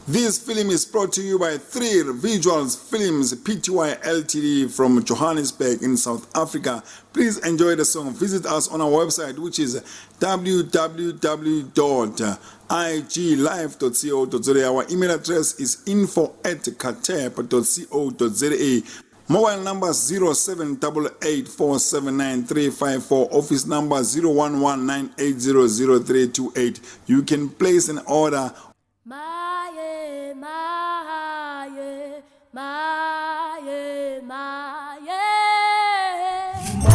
This film is brought to you by 3 Visuals Films Pty Ltd from Johannesburg in South Africa. Please enjoy the song. Visit us on our website, which is www.iglive.co.za. Our email address is info@catep.co.za. Mobile number 0788479354. Office number 0119800328. You can place an order. Maye, maye, maye, maye.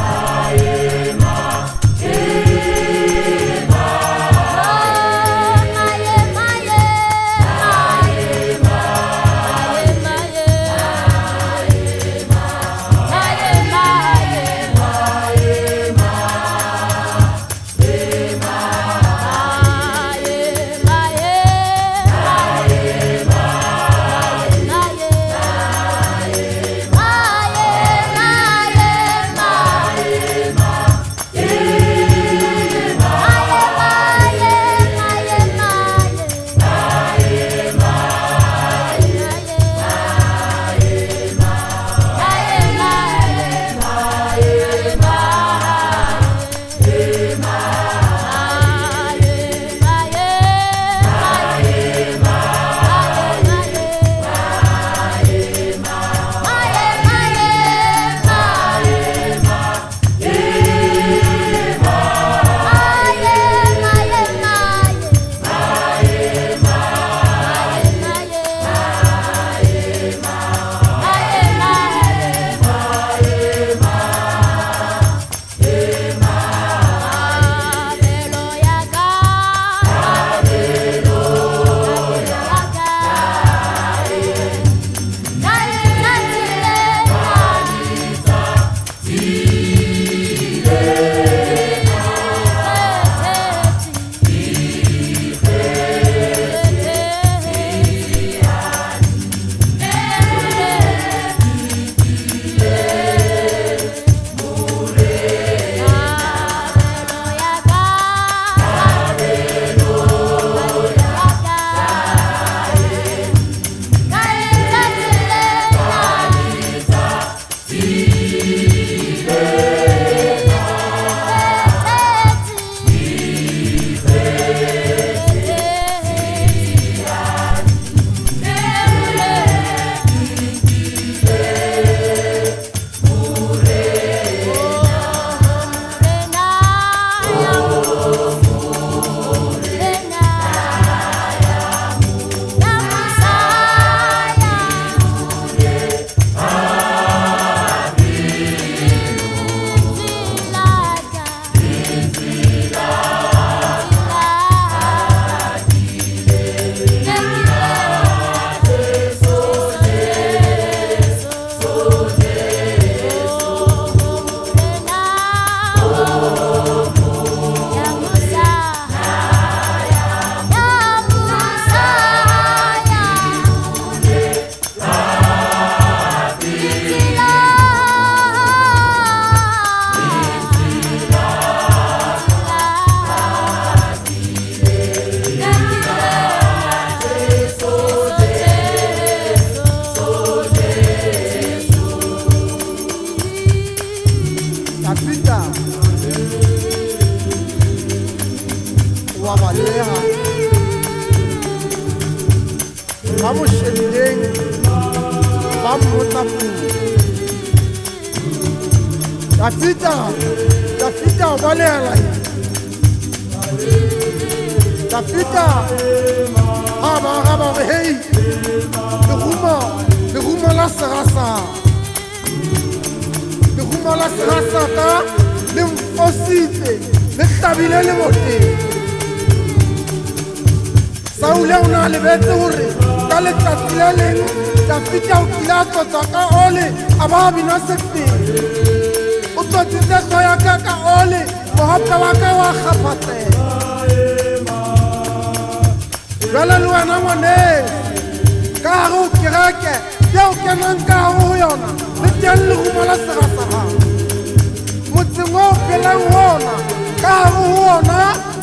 Maye,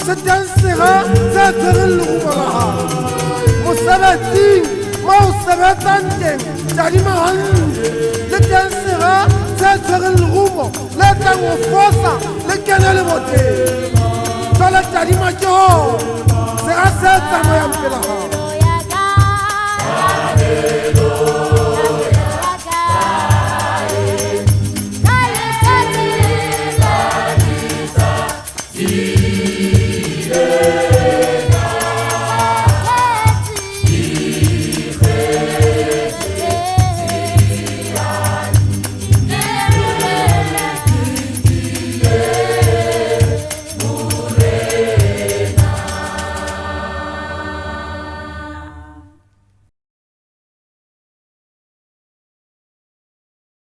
se dansera, ça te le mosebetsing mo o sebetsang teng tadima hantle le teng sera se tshwereng lerumo le tlang ho fosa le kene le boteng jwale tadima ke ho sera se tsamayang pela hao Yeah.